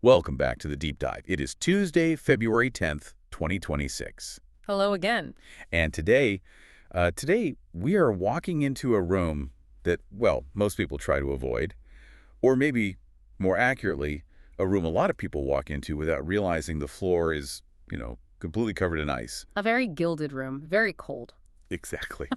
Welcome back to the Deep Dive. It is Tuesday, February 10th, 2026. Hello again. And today we are walking into a room that, well, most people try to avoid, or maybe more accurately, a room a lot of people walk into without realizing the floor is, completely covered in ice. A very gilded room, very cold. Exactly.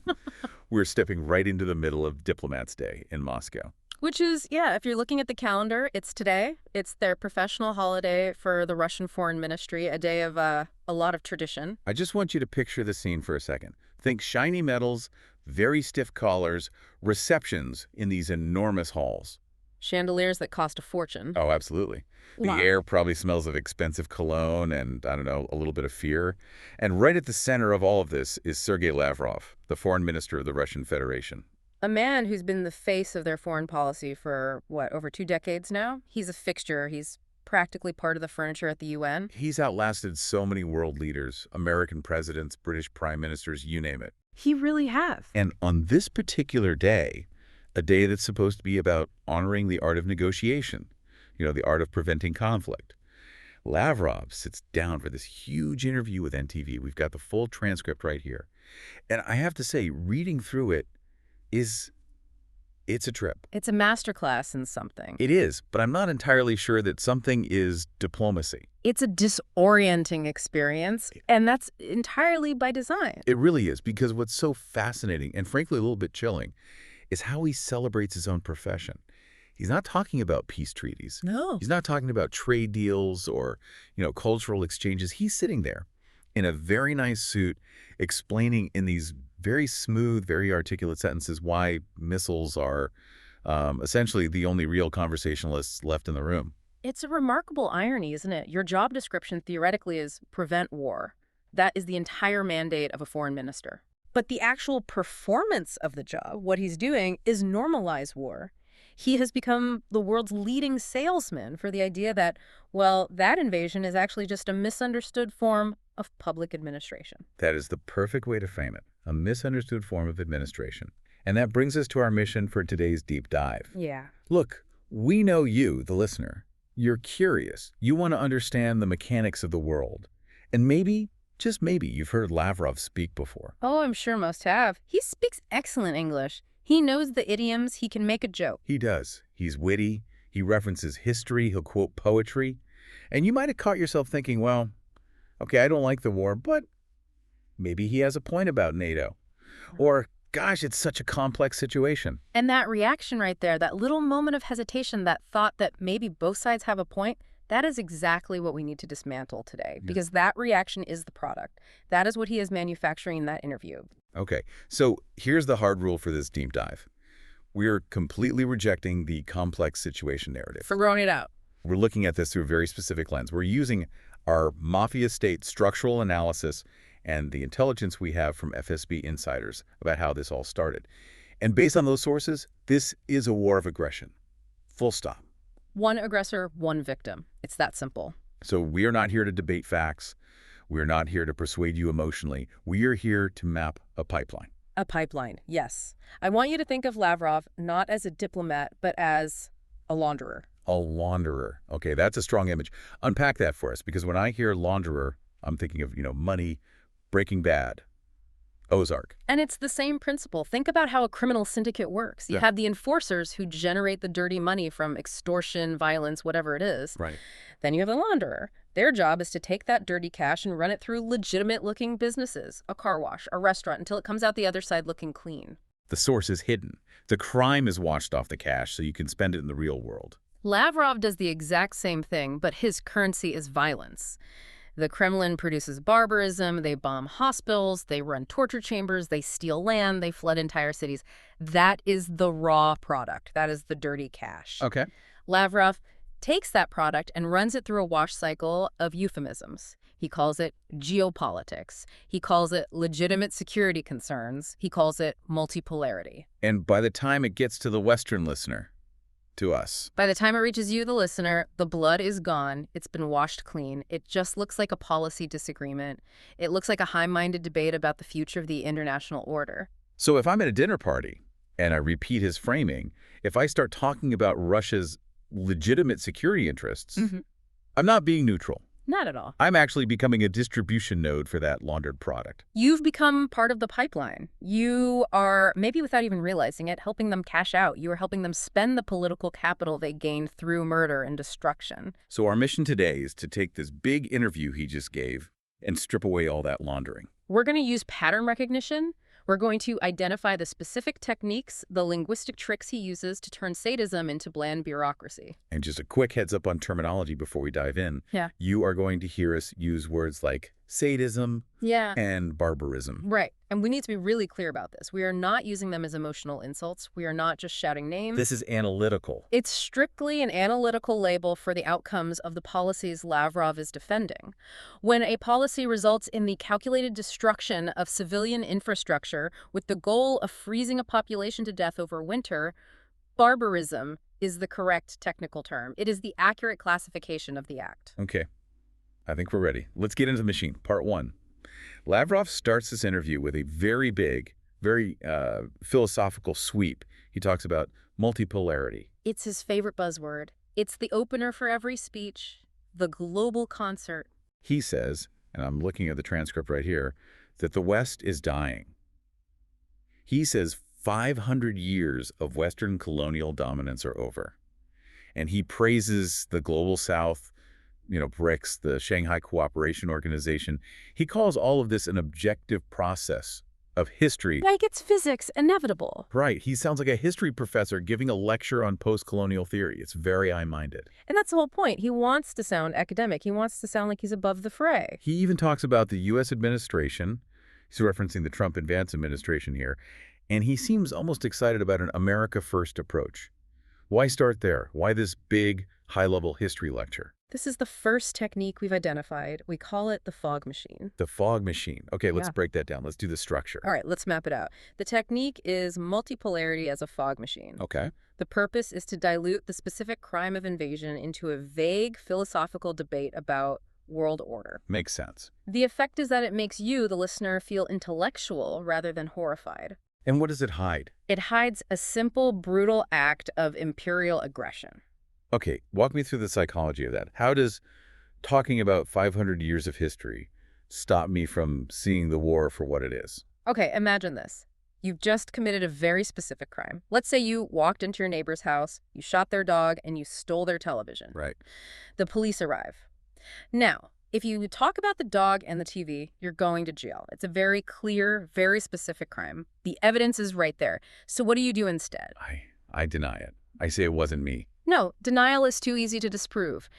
We're stepping right into the middle of Diplomats' Day in Moscow. Which is, yeah, if you're looking at the calendar, it's today. It's their professional holiday for the Russian Foreign Ministry, a day of a lot of tradition. I just want you to picture the scene for a second. Think shiny metals, very stiff collars, receptions in these enormous halls. Chandeliers that cost a fortune. Oh, absolutely. The Wow. air probably smells of expensive cologne and, I don't know, a little bit of fear. And right at the center of all of this is Sergey Lavrov, the foreign minister of the Russian Federation. A man who's been the face of their foreign policy for, over 2 decades now? He's a fixture. He's practically part of the furniture at the UN. He's outlasted so many world leaders, American presidents, British prime ministers, you name it. He really have. And on this particular day, a day that's supposed to be about honoring the art of negotiation, the art of preventing conflict, Lavrov sits down for this huge interview with NTV. We've got the full transcript right here. And I have to say, reading through it, it's a trip. It's a masterclass in something. It is, but I'm not entirely sure that something is diplomacy. It's a disorienting experience, and that's entirely by design. It really is, because what's so fascinating and frankly a little bit chilling is how he celebrates his own profession. He's not talking about peace treaties. No. He's not talking about trade deals or, cultural exchanges. He's sitting there in a very nice suit explaining in these very smooth, very articulate sentences why missiles are essentially the only real conversationalists left in the room. It's a remarkable irony, isn't it? Your job description theoretically is prevent war. That is the entire mandate of a foreign minister. But the actual performance of the job, what he's doing, is normalize war. He has become the world's leading salesman for the idea that, that invasion is actually just a misunderstood form of public administration. That is the perfect way to frame it, a misunderstood form of administration. And that brings us to our mission for today's deep dive. Yeah. Look, we know you, the listener. You're curious. You want to understand the mechanics of the world. And maybe, just maybe, you've heard Lavrov speak before. Oh, I'm sure most have. He speaks excellent English. He knows the idioms. He can make a joke. He does. He's witty. He references history. He'll quote poetry. And you might have caught yourself thinking, well, okay, I don't like the war, but maybe he has a point about NATO. Or, gosh, it's such a complex situation. And that reaction right there, that little moment of hesitation, that thought that maybe both sides have a point, that is exactly what we need to dismantle today, because that reaction is the product. That is what he is manufacturing in that interview. Okay, so here's the hard rule for this deep dive. We're completely rejecting the complex situation narrative. Throwing it out. We're looking at this through a very specific lens. We're using our mafia state structural analysis and the intelligence we have from FSB insiders about how this all started. And based on those sources, this is a war of aggression. Full stop. One aggressor, one victim. It's that simple. So we are not here to debate facts. We're not here to persuade you emotionally. We are here to map a pipeline. A pipeline, yes. I want you to think of Lavrov not as a diplomat, but as a launderer. A launderer. Okay, that's a strong image. Unpack that for us, because when I hear launderer, I'm thinking of, money, Breaking Bad, Ozark. And it's the same principle. Think about how a criminal syndicate works. You have the enforcers who generate the dirty money from extortion, violence, whatever it is. Right. Then you have the launderer. Their job is to take that dirty cash and run it through legitimate-looking businesses, a car wash, a restaurant, until it comes out the other side looking clean. The source is hidden. The crime is washed off the cash so you can spend it in the real world. Lavrov does the exact same thing, but his currency is violence. The Kremlin produces barbarism, they bomb hospitals, they run torture chambers, they steal land, they flood entire cities. That is the raw product. That is the dirty cash. Okay. Lavrov takes that product and runs it through a wash cycle of euphemisms. He calls it geopolitics. He calls it legitimate security concerns. He calls it multipolarity. And by the time it gets to the Western listener, to us. By the time it reaches you, the listener, the blood is gone. It's been washed clean. It just looks like a policy disagreement. It looks like a high-minded debate about the future of the international order. So if I'm at a dinner party and I repeat his framing, if I start talking about Russia's legitimate security interests, I'm not being neutral. Not at all. I'm actually becoming a distribution node for that laundered product. You've become part of the pipeline. You are, maybe without even realizing it, helping them cash out. You are helping them spend the political capital they gained through murder and destruction. So our mission today is to take this big interview he just gave and strip away all that laundering. We're going to use pattern recognition. We're going to identify the specific techniques, the linguistic tricks he uses to turn sadism into bland bureaucracy. And just a quick heads up on terminology before we dive in. Yeah. You are going to hear us use words like sadism and barbarism. Right. And we need to be really clear about this. We are not using them as emotional insults. We are not just shouting names. This is analytical. It's strictly an analytical label for the outcomes of the policies Lavrov is defending. When a policy results in the calculated destruction of civilian infrastructure with the goal of freezing a population to death over winter, barbarism is the correct technical term. It is the accurate classification of the act. Okay. I think we're ready. Let's get into the machine. Part 1. Lavrov starts this interview with a very big, very philosophical sweep. He talks about multipolarity. It's his favorite buzzword. It's the opener for every speech, the global concert. He says, and I'm looking at the transcript right here, that the West is dying. He says 500 years of Western colonial dominance are over. And he praises the Global South, BRICS, the Shanghai Cooperation Organization. He calls all of this an objective process of history. Like it's physics, inevitable. Right. He sounds like a history professor giving a lecture on post-colonial theory. It's very high-minded. And that's the whole point. He wants to sound academic. He wants to sound like he's above the fray. He even talks about the U.S. administration. He's referencing the Trump and Vance administration here. And he seems almost excited about an America First approach. Why start there? Why this big, high-level history lecture? This is the first technique we've identified. We call it the fog machine. The fog machine. Okay, let's break that down. Let's do the structure. All right, let's map it out. The technique is multipolarity as a fog machine. Okay. The purpose is to dilute the specific crime of invasion into a vague philosophical debate about world order. Makes sense. The effect is that it makes you, the listener, feel intellectual rather than horrified. And what does it hide? It hides a simple, brutal act of imperial aggression. Okay, walk me through the psychology of that. How does talking about 500 years of history stop me from seeing the war for what it is? Okay, imagine this. You've just committed a very specific crime. Let's say you walked into your neighbor's house, you shot their dog, and you stole their television. Right. The police arrive. Now, if you talk about the dog and the TV, you're going to jail. It's a very clear, very specific crime. The evidence is right there. So what do you do instead? I deny it. I say it wasn't me. No, denial is too easy to disprove.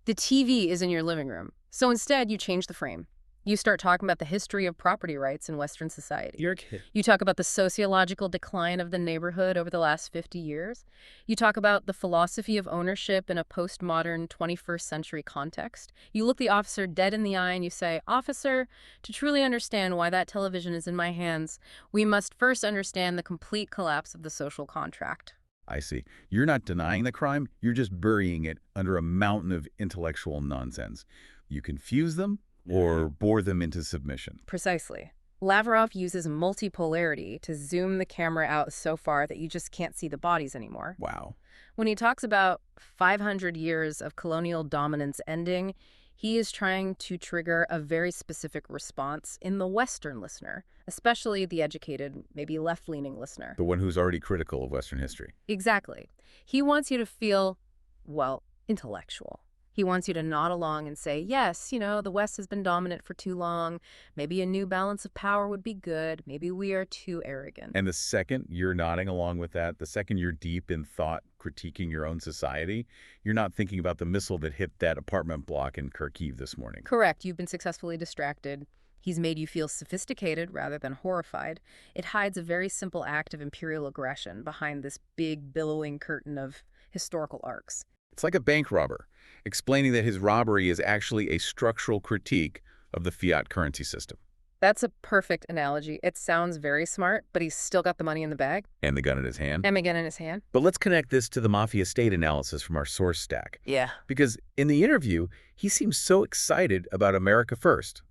The TV is in your living room. So instead, you change the frame. You start talking about the history of property rights in Western society. You're a kid. You talk about the sociological decline of the neighborhood over the last 50 years. You talk about the philosophy of ownership in a postmodern 21st century context. You look the officer dead in the eye and you say, "Officer, to truly understand why that television is in my hands, we must first understand the complete collapse of the social contract." I see. You're not denying the crime. You're just burying it under a mountain of intellectual nonsense. You confuse them or bore them into submission. Precisely. Lavrov uses multipolarity to zoom the camera out so far that you just can't see the bodies anymore. Wow. When he talks about 500 years of colonial dominance ending, he is trying to trigger a very specific response in the Western listener, especially the educated, maybe left-leaning listener. The one who's already critical of Western history. Exactly. He wants you to feel, well, intellectual. He wants you to nod along and say, yes, the West has been dominant for too long. Maybe a new balance of power would be good. Maybe we are too arrogant. And the second you're nodding along with that, the second you're deep in thought critiquing your own society, you're not thinking about the missile that hit that apartment block in Kharkiv this morning. Correct. You've been successfully distracted. He's made you feel sophisticated rather than horrified. It hides a very simple act of imperial aggression behind this big billowing curtain of historical arcs. It's like a bank robber, explaining that his robbery is actually a structural critique of the fiat currency system. That's a perfect analogy. It sounds very smart, but he's still got the money in the bag. And the gun in his hand. And the gun in his hand. But let's connect this to the mafia state analysis from our source stack. Yeah. Because in the interview, he seems so excited about America First.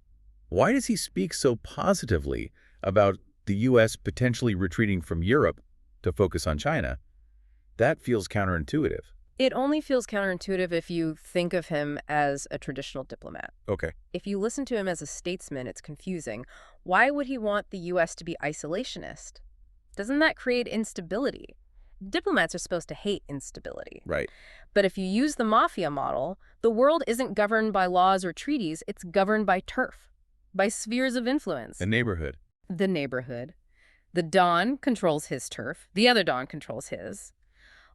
Why does he speak so positively about the U.S. potentially retreating from Europe to focus on China? That feels counterintuitive. It only feels counterintuitive if you think of him as a traditional diplomat. Okay. If you listen to him as a statesman, it's confusing. Why would he want the U.S. to be isolationist? Doesn't that create instability? Diplomats are supposed to hate instability. Right. But if you use the mafia model, the world isn't governed by laws or treaties, it's governed by turf, by spheres of influence. The neighborhood. The neighborhood. The Don controls his turf, the other Don controls his.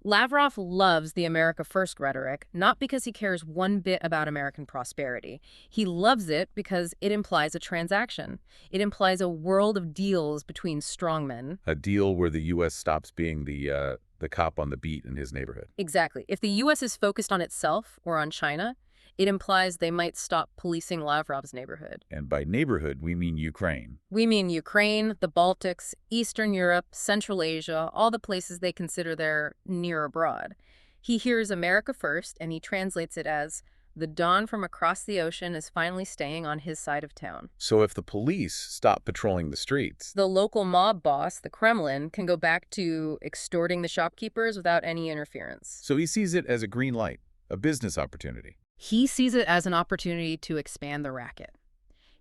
Lavrov loves the America First rhetoric, not because he cares one bit about American prosperity. He loves it because it implies a transaction. It implies a world of deals between strongmen. A deal where the U.S. stops being the cop on the beat in his neighborhood. Exactly. If the U.S. is focused on itself or on China, it implies they might stop policing Lavrov's neighborhood. And by neighborhood, we mean Ukraine. We mean Ukraine, the Baltics, Eastern Europe, Central Asia, all the places they consider their near abroad. He hears America First, and he translates it as, the Don from across the ocean is finally staying on his side of town. So if the police stop patrolling the streets, The local mob boss, the Kremlin, can go back to extorting the shopkeepers without any interference. so he sees it as a green light, a business opportunity. He sees it as an opportunity to expand the racket.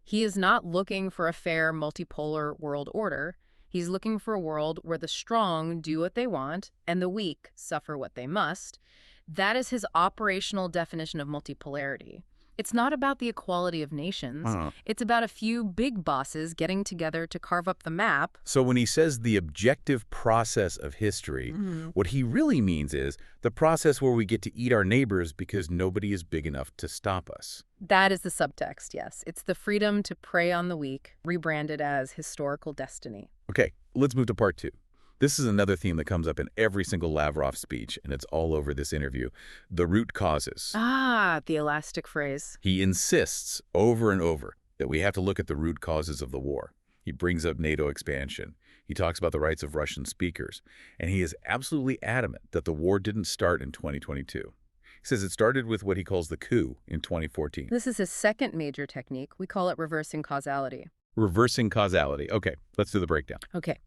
He is not looking for a fair multipolar world order. He's looking for a world where the strong do what they want and the weak suffer what they must. That is his operational definition of multipolarity. It's not about the equality of nations. It's about a few big bosses getting together to carve up the map. So when he says the objective process of history, what he really means is the process where we get to eat our neighbors because nobody is big enough to stop us. That is the subtext, yes. It's the freedom to prey on the weak, rebranded as historical destiny. Okay, let's move to part 2. This is another theme that comes up in every single Lavrov speech, and it's all over this interview. The root causes. Ah, the elastic phrase. He insists over and over that we have to look at the root causes of the war. He brings up NATO expansion. He talks about the rights of Russian speakers. And he is absolutely adamant that the war didn't start in 2022. He says it started with what he calls the coup in 2014. This is his second major technique. We call it reversing causality. Reversing causality. Okay, let's do the breakdown. Okay.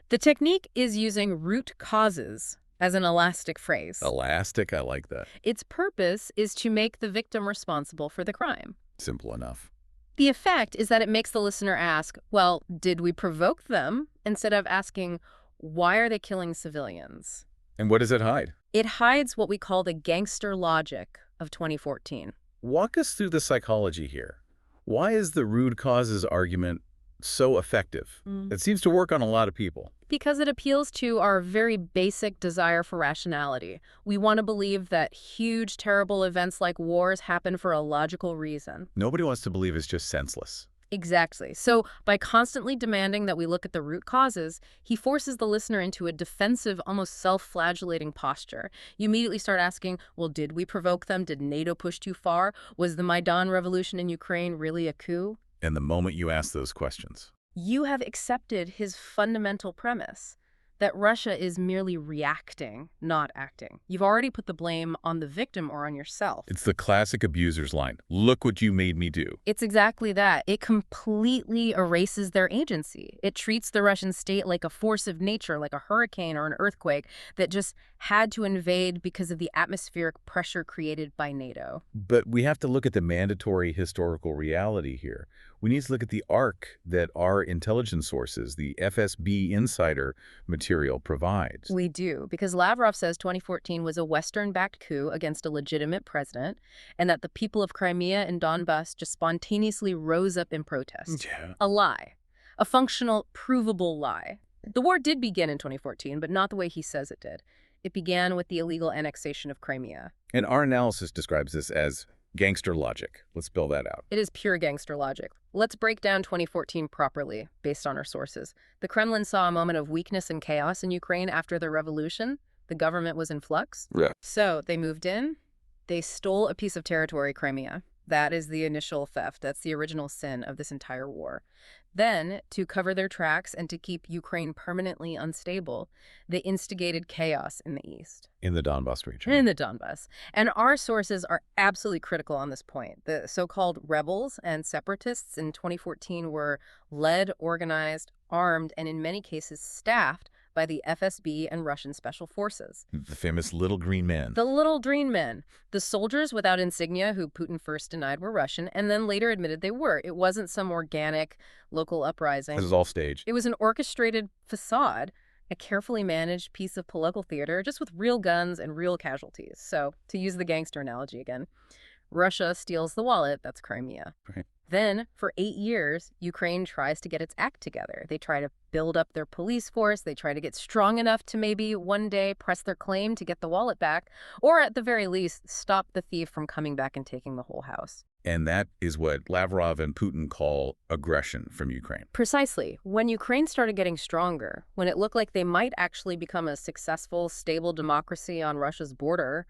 The technique is using root causes as an elastic phrase. Elastic, I like that. Its purpose is to make the victim responsible for the crime. Simple enough. The effect is that it makes the listener ask, well, did we provoke them? Instead of asking, why are they killing civilians? And what does it hide? It hides what we call the gangster logic of 2014. Walk us through the psychology here. Why is the root causes argument so effective? It seems to work on a lot of people. Because it appeals to our very basic desire for rationality. We want to believe that huge, terrible events like wars happen for a logical reason. Nobody wants to believe it's just senseless. Exactly. So by constantly demanding that we look at the root causes, he forces the listener into a defensive, almost self-flagellating posture. You immediately start asking, well, did we provoke them? Did NATO push too far? Was the Maidan revolution in Ukraine really a coup? And the moment you ask those questions, You have accepted his fundamental premise that Russia is merely reacting, not acting. You've already put the blame on the victim or on yourself. it's the classic abuser's line. Look what you made me do. It's exactly that. It completely erases their agency. It treats the Russian state like a force of nature, like a hurricane or an earthquake that just had to invade because of the atmospheric pressure created by NATO. But we have to look at the mandatory historical reality here. We need to look at the arc that our intelligence sources, the FSB insider material, provides. We do, because Lavrov says 2014 was a Western-backed coup against a legitimate president, and that the people of Crimea and Donbass just spontaneously rose up in protest. Yeah. A lie. A functional, provable lie. The war did begin in 2014, but not the way he says it did. It began with the illegal annexation of Crimea. And our analysis describes this as gangster logic. Let's spell that out. It is pure gangster logic. Let's break down 2014 properly, based on our sources. The Kremlin saw a moment of weakness and chaos in Ukraine after the revolution. The government was in flux. Yeah. So they moved in. They stole a piece of territory, Crimea. That is the initial theft. That's the original sin of this entire war. Then, to cover their tracks and to keep Ukraine permanently unstable, they instigated chaos in the east. In the Donbass region. In the Donbass. And our sources are absolutely critical on this point. The so-called rebels and separatists in 2014 were led, organized, armed, and in many cases staffed by the FSB and Russian special forces. The famous little green man. The little green men, the soldiers without insignia who Putin first denied were Russian and then later admitted they were. It wasn't some organic local uprising. This is all staged. It was an orchestrated facade, a carefully managed piece of political theater, just with real guns and real casualties. So, to use the gangster analogy again, Russia steals the wallet, that's Crimea. Right. Then, for 8 years, Ukraine tries to get its act together. They try to build up their police force. They try to get strong enough to maybe one day press their claim to get the wallet back, or at the very least, stop the thief from coming back and taking the whole house. And that is what Lavrov and Putin call aggression from Ukraine. Precisely. When Ukraine started getting stronger, when it looked like they might actually become a successful, stable democracy on Russia's border,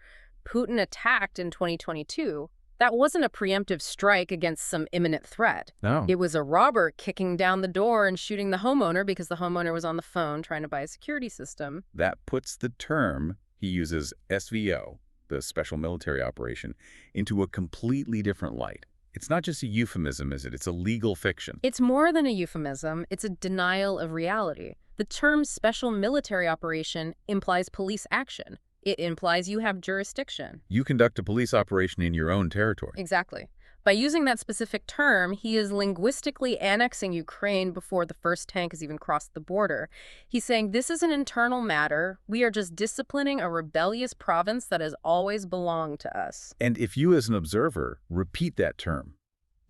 Putin attacked in 2022. That wasn't a preemptive strike against some imminent threat. No. It was a robber kicking down the door and shooting the homeowner because the homeowner was on the phone trying to buy a security system. That puts the term he uses, SVO, the special military operation, into a completely different light. It's not just a euphemism, is it? It's a legal fiction. It's more than a euphemism. It's a denial of reality. The term special military operation implies police action. It implies you have jurisdiction. You conduct a police operation in your own territory. Exactly. By using that specific term, he is linguistically annexing Ukraine before the first tank has even crossed the border. He's saying this is an internal matter. We are just disciplining a rebellious province that has always belonged to us. And if you as an observer repeat that term,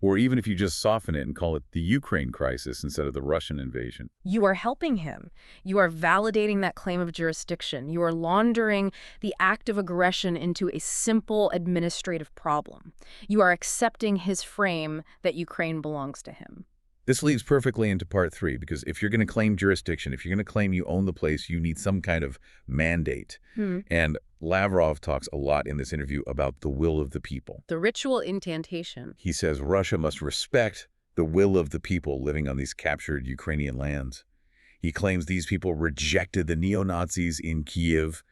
or even if you just soften it and call it the Ukraine crisis instead of the Russian invasion, you are helping him. You are validating that claim of jurisdiction. You are laundering the act of aggression into a simple administrative problem. You are accepting his frame that Ukraine belongs to him. this leads perfectly into part 3, because if you're going to claim jurisdiction, if you're going to claim you own the place, you need some kind of mandate. And Lavrov talks a lot in this interview about the will of the people. The ritual incantation. He says Russia must respect the will of the people living on these captured Ukrainian lands. He claims these people rejected the neo-Nazis in Kiev.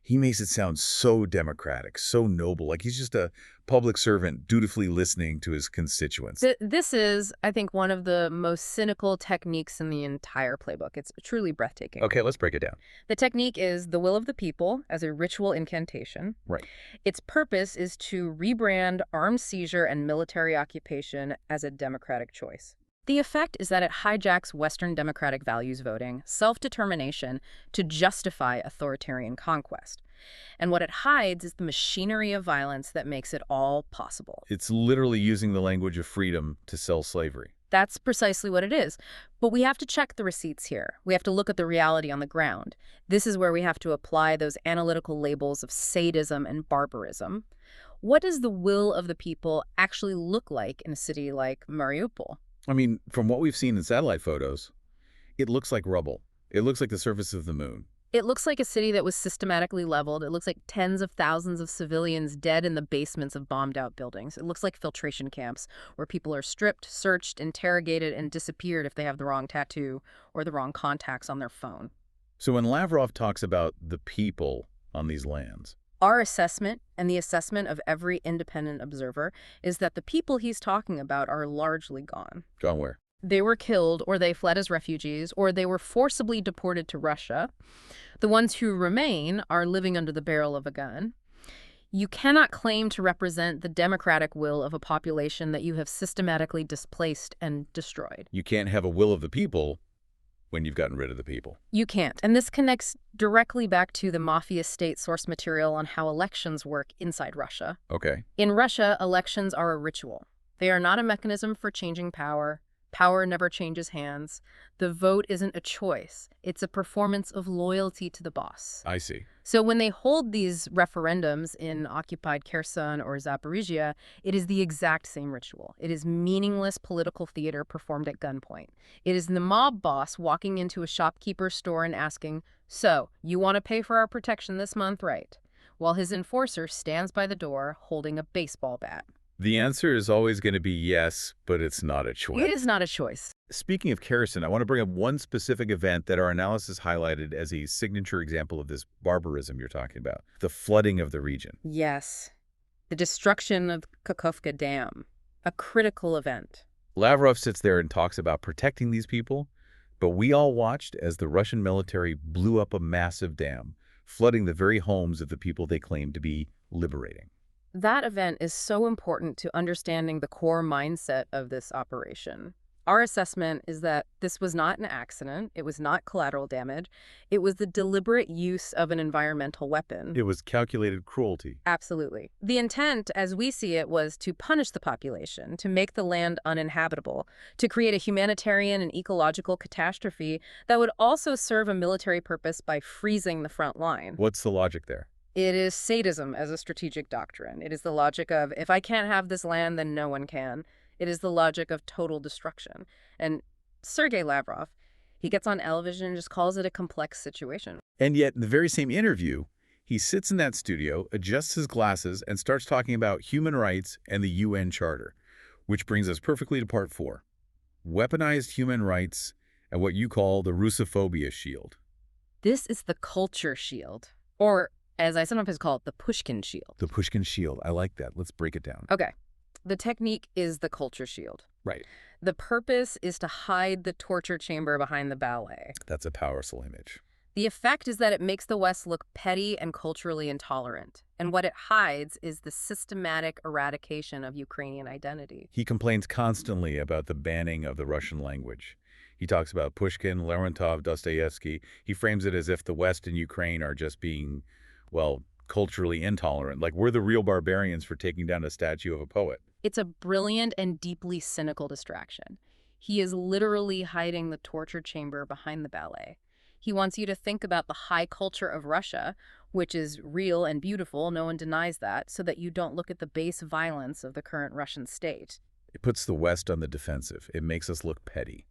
He makes it sound so democratic, so noble, like he's just a public servant dutifully listening to his constituents. This is, I think, one of the most cynical techniques in the entire playbook. It's truly breathtaking. Okay, let's break it down. The technique is the will of the people as a ritual incantation. Right. Its purpose is to rebrand armed seizure and military occupation as a democratic choice. The effect is that it hijacks Western democratic values voting, self-determination, to justify authoritarian conquest. And what it hides is the machinery of violence that makes it all possible. It's literally using the language of freedom to sell slavery. That's precisely what it is. But we have to check the receipts here. We have to look at the reality on the ground. This is where we have to apply those analytical labels of sadism and barbarism. What does the will of the people actually look like in a city like Mariupol? I mean, from what we've seen in satellite photos, it looks like rubble. It looks like the surface of the moon. It looks like a city that was systematically leveled. It looks like tens of thousands of civilians dead in the basements of bombed-out buildings. It looks like filtration camps where people are stripped, searched, interrogated, and disappeared if they have the wrong tattoo or the wrong contacts on their phone. So when Lavrov talks about the people on these lands, our assessment, and the assessment of every independent observer, is that the people he's talking about are largely gone. gone where? They were killed, or they fled as refugees, or they were forcibly deported to Russia. The ones who remain are living under the barrel of a gun. You cannot claim to represent the democratic will of a population that you have systematically displaced and destroyed. You can't have a will of the people when you've gotten rid of the people. You can't. And this connects directly back to the mafia state source material on how elections work inside Russia. Okay. In Russia, elections are a ritual. They are not a mechanism for changing power. Power never changes hands. The vote isn't a choice. It's a performance of loyalty to the boss. I see. So when they hold these referendums in occupied Kherson or Zaporizhia, it is the exact same ritual. It is meaningless political theater performed at gunpoint. It is the mob boss walking into a shopkeeper's store and asking, "So, you want to pay for our protection this month, right?" While his enforcer stands by the door holding a baseball bat. The answer is always going to be yes, but it's not a choice. It is not a choice. Speaking of Kherson, I want to bring up one specific event that our analysis highlighted as a signature example of this barbarism you're talking about, the flooding of the region. Yes. The destruction of Kakhovka Dam. A critical event. Lavrov sits there and talks about protecting these people, But we all watched as the Russian military blew up a massive dam, flooding the very homes of the people they claimed to be liberating. That event is so important to understanding the core mindset of this operation. Our assessment is that this was not an accident. It was not collateral damage. It was the deliberate use of an environmental weapon. It was calculated cruelty. Absolutely. The intent, as we see it, was to punish the population, to make the land uninhabitable, to create a humanitarian and ecological catastrophe that would also serve a military purpose by freezing the front line. What's the logic there? It is sadism as a strategic doctrine. It is the logic of, if I can't have this land, then no one can. It is the logic of total destruction. And Sergey Lavrov, he gets on television and just calls it a complex situation. And yet, in the very same interview, he sits in that studio, adjusts his glasses, and starts talking about human rights and the UN Charter, which brings us perfectly to part 4. Weaponized human rights and what you call the rusophobia shield. This is the culture shield, or as I sometimes call it, the Pushkin shield. The Pushkin shield. I like that. Let's break it down. Okay. The technique is the culture shield. Right. The purpose is to hide the torture chamber behind the ballet. That's a powerful image. The effect is that it makes the West look petty and culturally intolerant. And what it hides is the systematic eradication of Ukrainian identity. He complains constantly about the banning of the Russian language. He talks about Pushkin, Lermontov, Dostoevsky. He frames it as if the West and Ukraine are just being, well, culturally intolerant. Like we're the real barbarians for taking down a statue of a poet. It's a brilliant and deeply cynical distraction. He is literally hiding the torture chamber behind the ballet. He wants you to think about the high culture of Russia, which is real and beautiful, no one denies that, so that you don't look at the base violence of the current Russian state. It puts the West on the defensive. It makes us look petty.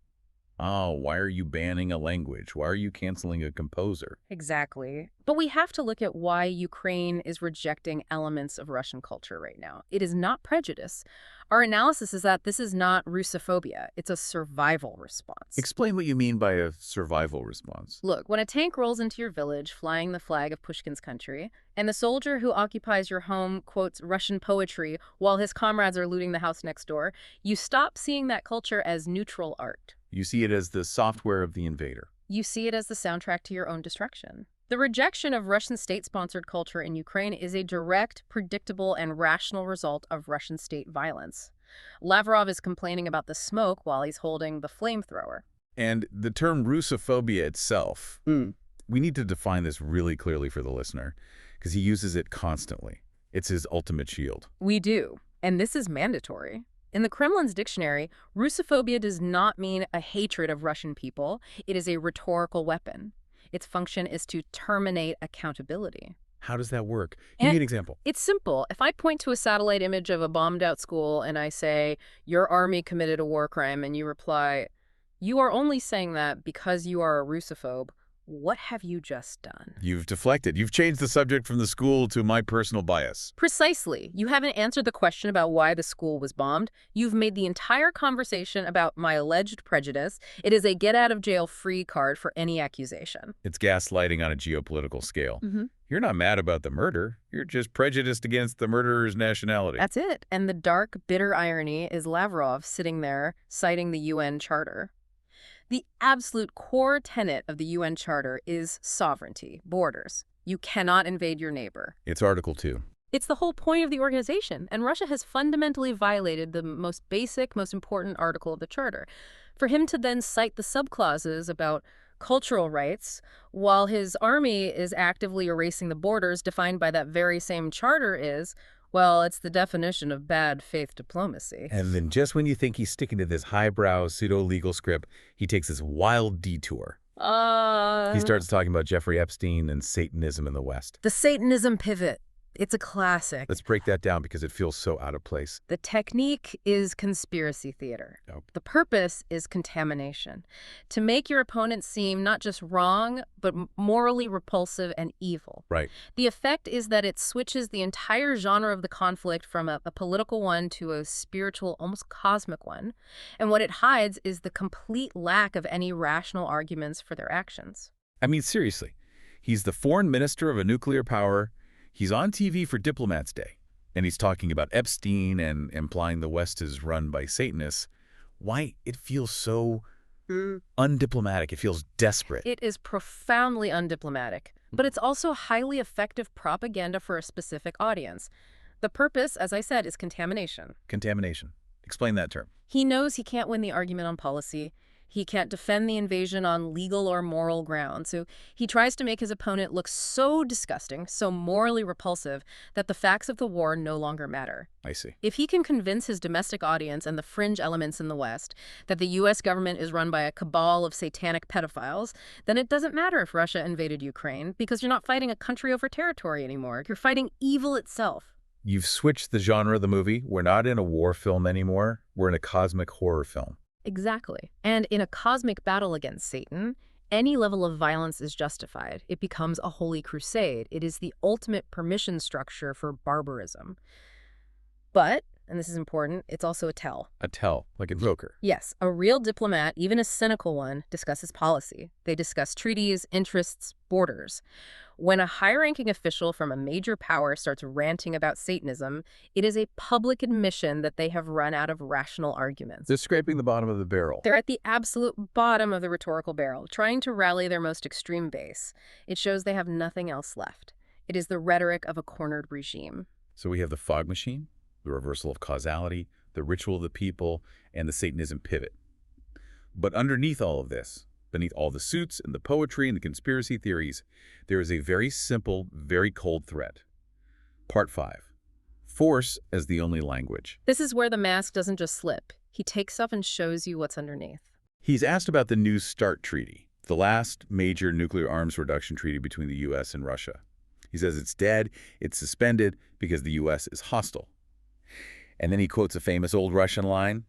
Oh, why are you banning a language? Why are you canceling a composer? Exactly. But we have to look at why Ukraine is rejecting elements of Russian culture right now. It is not prejudice. Our analysis is that this is not rusophobia. It's a survival response. Explain what you mean by a survival response. Look, when a tank rolls into your village flying the flag of Pushkin's country, and the soldier who occupies your home quotes Russian poetry while his comrades are looting the house next door, you stop seeing that culture as neutral art. You see it as the software of the invader. You see it as the soundtrack to your own destruction. The rejection of Russian state-sponsored culture in Ukraine is a direct, predictable, and rational result of Russian state violence. Lavrov is complaining about the smoke while he's holding the flamethrower. And the term rusophobia itself, we need to define this really clearly for the listener, because he uses it constantly. It's his ultimate shield. We do, and this is mandatory. In the Kremlin's dictionary, Russophobia does not mean a hatred of Russian people. It is a rhetorical weapon. Its function is to terminate accountability. How does that work? Give me an example. It's simple. If I point to a satellite image of a bombed-out school and I say, your army committed a war crime, and you reply, you are only saying that because you are a Russophobe, what have you just done? You've deflected. You've changed the subject from the school to my personal bias. Precisely. You haven't answered the question about why the school was bombed. You've made the entire conversation about my alleged prejudice. It is a get-out-of-jail-free card for any accusation. It's gaslighting on a geopolitical scale. You're not mad about the murder. You're just prejudiced against the murderer's nationality. That's it. And the dark, bitter irony is Lavrov sitting there citing the UN Charter. The absolute core tenet of the UN Charter is sovereignty, borders. You cannot invade your neighbor. It's Article 2. It's the whole point of the organization, and Russia has fundamentally violated the most basic, most important article of the Charter. For him to then cite the subclauses about cultural rights, while his army is actively erasing the borders defined by that very same charter is, well, it's the definition of bad faith diplomacy. And then just when you think he's sticking to this highbrow pseudo-legal script, he takes this wild detour. He starts talking about Jeffrey Epstein and Satanism in the West. The Satanism pivot. It's a classic. Let's break that down because it feels so out of place. The technique is conspiracy theater. Oh. The purpose is contamination. To make your opponent seem not just wrong, but morally repulsive and evil. Right. The effect is that it switches the entire genre of the conflict from a political one to a spiritual, almost cosmic one. And what it hides is the complete lack of any rational arguments for their actions. I mean, seriously. He's the foreign minister of a nuclear power. He's on TV for Diplomats' Day, and he's talking about Epstein and implying the West is run by Satanists. Why it feels so Undiplomatic. It feels desperate. It is profoundly undiplomatic, but it's also highly effective propaganda for a specific audience. The purpose, as I said, is contamination. Contamination. Explain that term. He knows he can't win the argument on policy. He can't defend the invasion on legal or moral grounds. So he tries to make his opponent look so disgusting, so morally repulsive, that the facts of the war no longer matter. I see. If he can convince his domestic audience and the fringe elements in the West that the U.S. government is run by a cabal of satanic pedophiles, then it doesn't matter if Russia invaded Ukraine, because you're not fighting a country over territory anymore. You're fighting evil itself. You've switched the genre of the movie. We're not in a war film anymore. We're in a cosmic horror film. Exactly. And in a cosmic battle against Satan, any level of violence is justified. It becomes a holy crusade. It is the ultimate permission structure for barbarism. But, and this is important, it's also a tell. A tell, like in Joker. Yes, a real diplomat, even a cynical one, discusses policy. They discuss treaties, interests, borders. When a high-ranking official from a major power starts ranting about Satanism, it is a public admission that they have run out of rational arguments. They're scraping the bottom of the barrel. They're at the absolute bottom of the rhetorical barrel, trying to rally their most extreme base. It shows they have nothing else left. It is the rhetoric of a cornered regime. So we have the fog machine, the reversal of causality, the ritual of the people, and the Satanism pivot. But underneath all of this, beneath all the suits and the poetry and the conspiracy theories, there is a very simple, very cold threat. Part 5. Force as the only language. This is where the mask doesn't just slip. He takes up and shows you what's underneath. He's asked about the New START Treaty, the last major nuclear arms reduction treaty between the U.S. and Russia. He says it's dead, it's suspended because the U.S. is hostile. And then he quotes a famous old Russian line,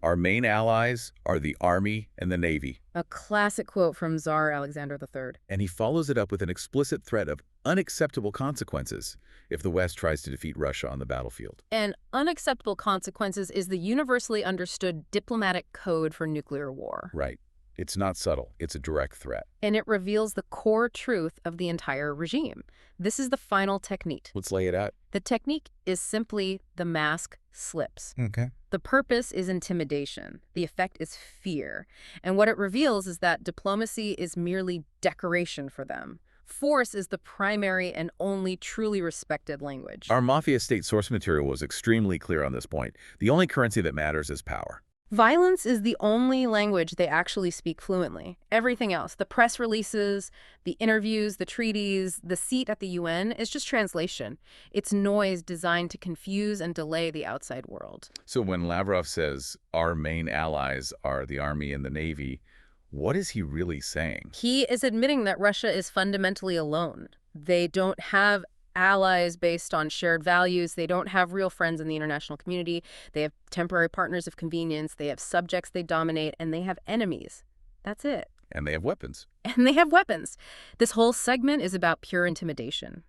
"Our main allies are the Army and the Navy." A classic quote from Tsar Alexander III. And he follows it up with an explicit threat of unacceptable consequences if the West tries to defeat Russia on the battlefield. And unacceptable consequences is the universally understood diplomatic code for nuclear war. Right. It's not subtle. It's a direct threat. And it reveals the core truth of the entire regime. This is the final technique. Let's lay it out. The technique is simply the mask slips. Okay. The purpose is intimidation. The effect is fear. And what it reveals is that diplomacy is merely decoration for them. Force is the primary and only truly respected language. Our Mafia state source material was extremely clear on this point. The only currency that matters is power. Violence is the only language they actually speak fluently. Everything else, the press releases, the interviews, the treaties, the seat at the UN, is just translation. It's noise designed to confuse and delay the outside world. So when Lavrov says our main allies are the Army and the Navy, what is he really saying? He is admitting that Russia is fundamentally alone. They don't have allies based on shared values. They don't have real friends in the international community. They have temporary partners of convenience. They have subjects they dominate, and they have enemies. That's it. And they have weapons. And they have weapons. This whole segment is about pure intimidation.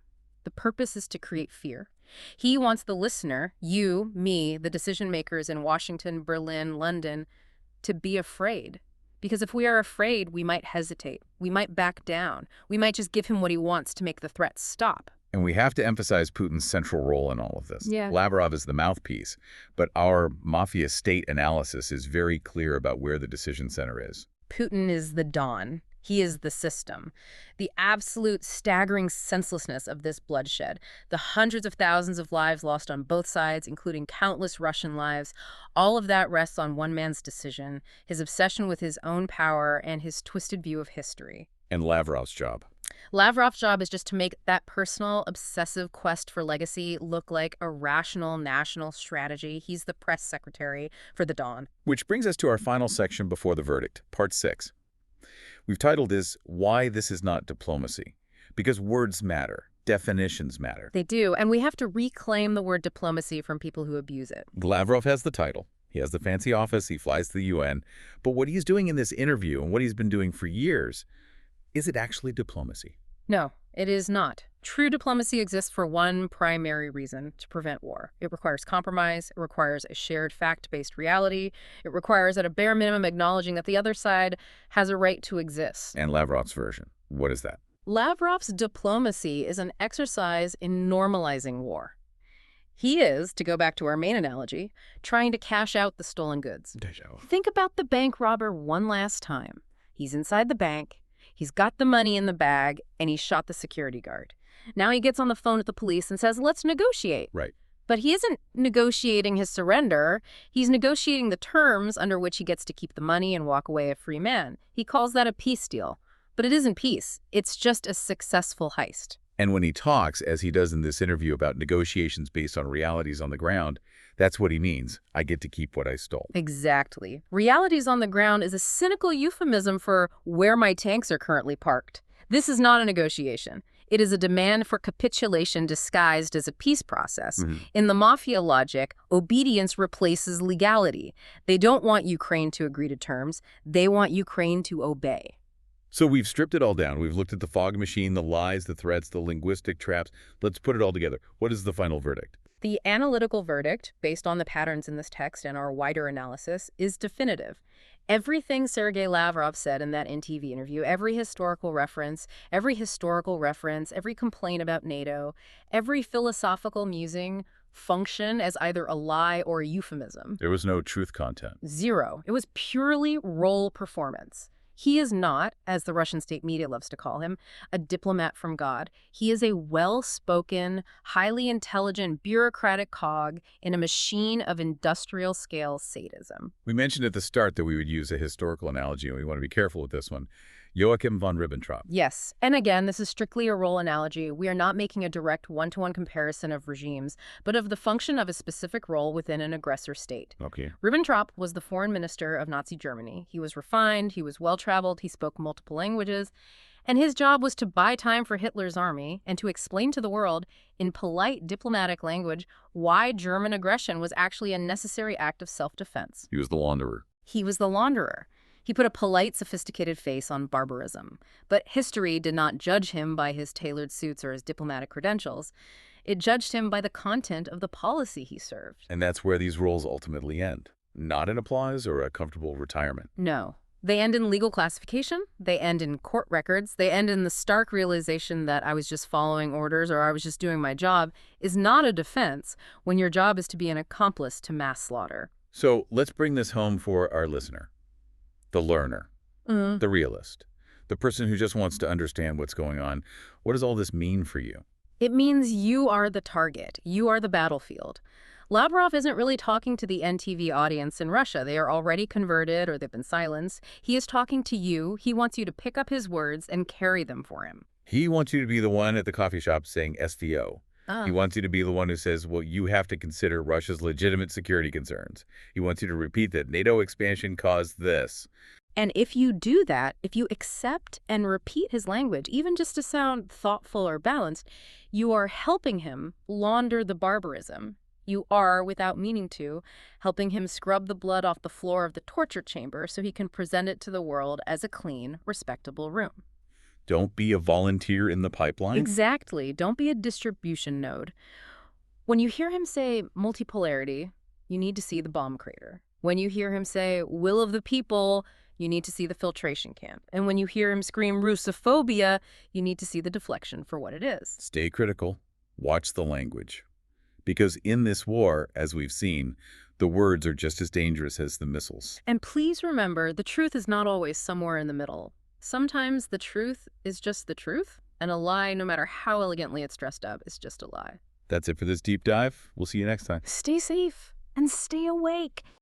The purpose is to create fear. He wants the listener, you, me, the decision makers in Washington, Berlin, London, to be afraid. Because if we are afraid, we might hesitate. We might back down. We might just give him what he wants to make the threat stop. And we have to emphasize Putin's central role in all of this. Yeah. Lavrov is the mouthpiece, but our Mafia state analysis is very clear about where the decision center is. Putin is the dawn. He is the system. The absolute staggering senselessness of this bloodshed, the hundreds of thousands of lives lost on both sides, including countless Russian lives, all of that rests on one man's decision, his obsession with his own power, and his twisted view of history. And Lavrov's job. Lavrov's job is just to make that personal, obsessive quest for legacy look like a rational national strategy. He's the press secretary for the Dawn. Which brings us to our final section before the verdict, Part 6. We've titled this, Why This Is Not Diplomacy. Because words matter. Definitions matter. They do, and we have to reclaim the word diplomacy from people who abuse it. Lavrov has the title. He has the fancy office. He flies to the UN. But what he's doing in this interview and what he's been doing for years, is it actually diplomacy? No, it is not. True diplomacy exists for one primary reason: to prevent war. It requires compromise. It requires a shared fact-based reality. It requires, at a bare minimum, acknowledging that the other side has a right to exist. And Lavrov's version, what is that? Lavrov's diplomacy is an exercise in normalizing war. He is, to go back to our main analogy, trying to cash out the stolen goods. Deja vu. Think about the bank robber one last time. He's inside the bank, he's got the money in the bag, and he shot the security guard. Now he gets on the phone with the police and says, let's negotiate. Right. But he isn't negotiating his surrender. He's negotiating the terms under which he gets to keep the money and walk away a free man. He calls that a peace deal. But it isn't peace. It's just a successful heist. And when he talks, as he does in this interview, about negotiations based on realities on the ground, that's what he means. I get to keep what I stole. Exactly. Realities on the ground is a cynical euphemism for where my tanks are currently parked. This is not a negotiation. It is a demand for capitulation disguised as a peace process. In the mafia logic, obedience replaces legality. They don't want Ukraine to agree to terms. They want Ukraine to obey. So we've stripped it all down. We've looked at the fog machine, the lies, the threats, the linguistic traps. Let's put it all together. What is the final verdict? The analytical verdict, based on the patterns in this text and our wider analysis, is definitive. Everything Sergey Lavrov said in that NTV interview, every historical reference, every complaint about NATO, every philosophical musing function as either a lie or a euphemism. There was no truth content. Zero. It was purely role performance. He is not, as the Russian state media loves to call him, a diplomat from God. He is a well-spoken, highly intelligent, bureaucratic cog in a machine of industrial-scale sadism. We mentioned at the start that we would use a historical analogy, and we want to be careful with this one. Joachim von Ribbentrop. Yes, and again, this is strictly a role analogy. We are not making a direct one-to-one comparison of regimes, but of the function of a specific role within an aggressor state. Okay. Ribbentrop was the foreign minister of Nazi Germany. He was refined, he was well-traveled, he spoke multiple languages, and his job was to buy time for Hitler's army and to explain to the world, in polite diplomatic language, why German aggression was actually a necessary act of self-defense. He was the launderer. He was the launderer. He put a polite, sophisticated face on barbarism. But history did not judge him by his tailored suits or his diplomatic credentials. It judged him by the content of the policy he served. And that's where these roles ultimately end. Not in applause or a comfortable retirement. No. They end in legal classification. They end in court records. They end in the stark realization that I was just following orders or I was just doing my job is not a defense when your job is to be an accomplice to mass slaughter. So let's bring this home for our listener. The learner, the realist, the person who just wants to understand what's going on. What does all this mean for you? It means you are the target. You are the battlefield. Lavrov isn't really talking to the NTV audience in Russia. They are already converted or they've been silenced. He is talking to you. He wants you to pick up his words and carry them for him. He wants you to be the one at the coffee shop saying SVO. He wants you to be the one who says, well, you have to consider Russia's legitimate security concerns. He wants you to repeat that NATO expansion caused this. And if you do that, if you accept and repeat his language, even just to sound thoughtful or balanced, you are helping him launder the barbarism. You are, without meaning to, helping him scrub the blood off the floor of the torture chamber so he can present it to the world as a clean, respectable room. Don't be a volunteer in the pipeline? Exactly. Don't be a distribution node. When you hear him say multipolarity, you need to see the bomb crater. When you hear him say will of the people, you need to see the filtration camp. And when you hear him scream rusophobia, you need to see the deflection for what it is. Stay critical. Watch the language. Because in this war, as we've seen, the words are just as dangerous as the missiles. And please remember, the truth is not always somewhere in the middle. Sometimes the truth is just the truth, and a lie, no matter how elegantly it's dressed up, is just a lie. That's it for this deep dive. We'll see you next time. Stay safe and stay awake.